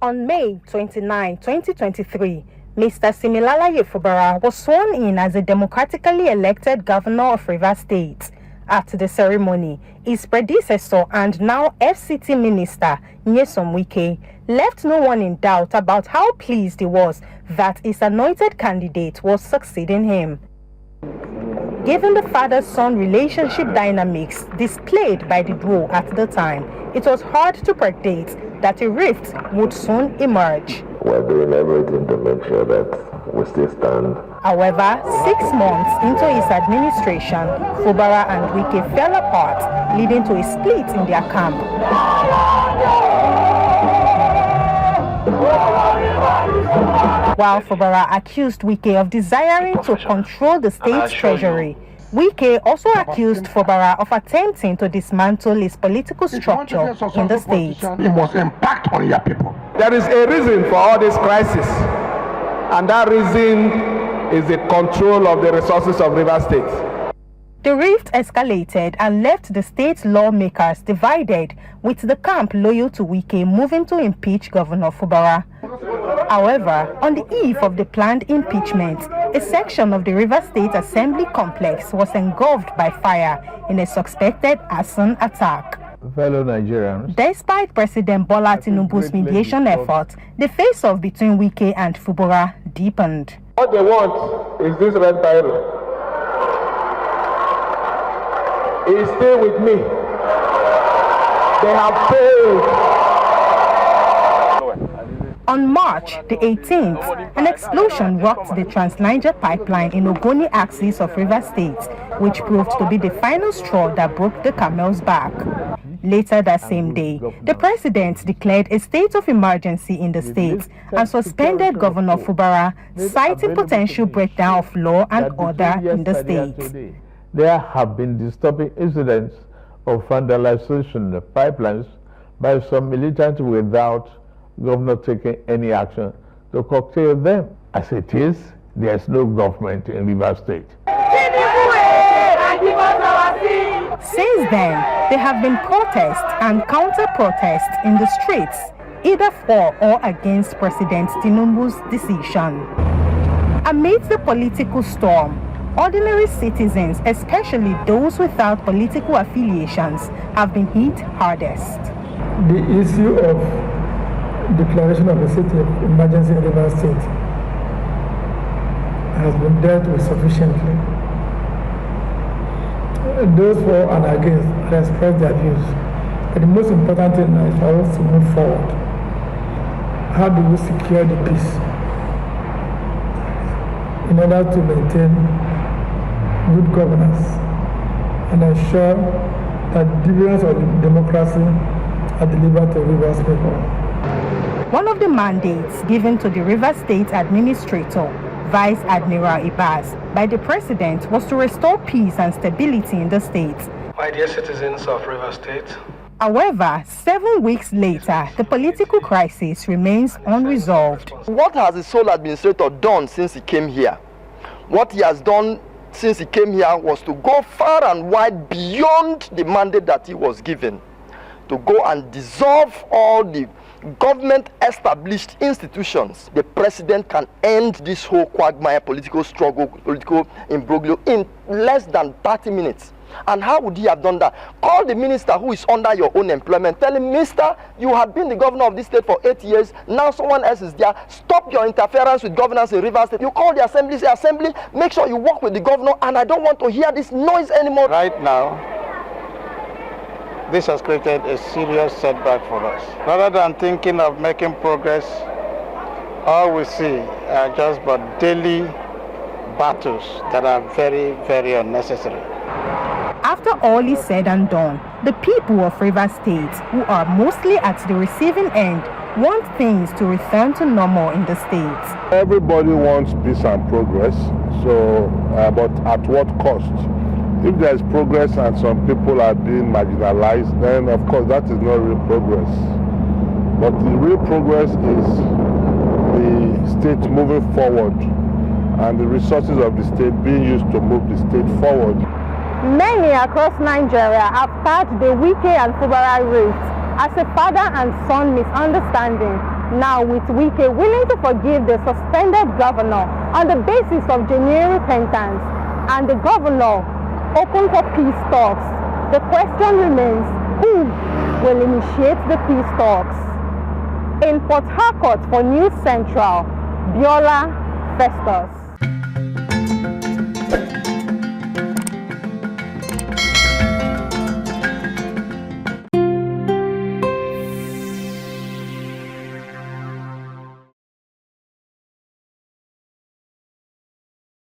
On May 29, 2023, Mr. Similalayi Fubara was sworn in as a democratically elected governor of Rivers State. At the ceremony, his predecessor and now FCT minister, Nyesom Wike, left no one in doubt about how pleased he was that his anointed candidate was succeeding him. Given the father-son relationship dynamics displayed by the duo at the time, it was hard to predict that a rift would soon emerge. We're doing everything to make sure that we still stand. However, 6 months into his administration, Fubara and Wike fell apart, leading to a split in their camp. While Fubara accused Wike of desiring to control the state's treasury, Wike also accused Fubara of attempting to dismantle his political structure in the state. It must impact on your people. There is a reason for all this crisis, and that reason is the control of the resources of Rivers State. The rift escalated and left the state's lawmakers divided, with the camp loyal to Wike moving to impeach Governor Fubara. However, on the eve of the planned impeachment, a section of the Rivers State Assembly complex was engulfed by fire in a suspected arson attack. Fellow Nigerians, despite President Bola Tinubu's mediation efforts, the face-off between Wike and Fubara deepened. What they want is this red biro. He's still with me. They have failed. On March the 18th, an explosion rocked the Trans-Niger pipeline in Ogoni axis of Rivers State, which proved to be the final straw that broke the camel's back. Later that same day, the president declared a state of emergency in the state and suspended Governor Fubara, citing potential breakdown of law and order in the state. There have been disturbing incidents of vandalization of pipelines by some militants without governor taking any action to curtail them. As it is, there is no government in Rivers State. Since then, there have been protests and counter-protests in the streets, either for or against President Tinubu's decision. Amidst the political storm, ordinary citizens, especially those without political affiliations, have been hit hardest. The issue of declaration of a state of emergency in Rivers State has been dealt with sufficiently. Those for and against have expressed their views. But the most important thing is for us to move forward. How do we secure the peace in order to maintain good governance and ensure that dividends of democracy are delivered to Rivers people? One of the mandates given to the Rivers State Administrator, Vice Admiral Ibas, by the President was to restore peace and stability in the state. My dear citizens of Rivers State. However, 7 weeks later, the political crisis remains unresolved. What has the sole administrator done since he came here? What he has done since he came here was to go far and wide beyond the mandate that he was given, to go and dissolve all the government-established institutions. The president can end this whole quagmire political struggle, political imbroglio in less than 30 minutes. And how would he have done that? Call the minister who is under your own employment. Tell him, Mister, you have been the governor of this state for 8 years. Now someone else is there. Stop your interference with governance in Rivers State. You call the assembly, say, Assembly, make sure you work with the governor, and I don't want to hear this noise anymore. Right now, this has created a serious setback for us. Rather than thinking of making progress, all we see are just but daily battles that are very, very unnecessary. After all is said and done, the people of Rivers State, who are mostly at the receiving end, want things to return to normal in the state. Everybody wants peace and progress, so but at what cost? If there is progress and some people are being marginalized, then of course that is not real progress. But the real progress is the state moving forward and the resources of the state being used to move the state forward. Many across Nigeria have tagged the Wike and Fubara rift as a father and son misunderstanding Now, with Wike willing to forgive the suspended governor on the basis of genuine repentance and the governor open for peace talks, the question remains, who will initiate the peace talks? In Port Harcourt for News Central, Biola Festus.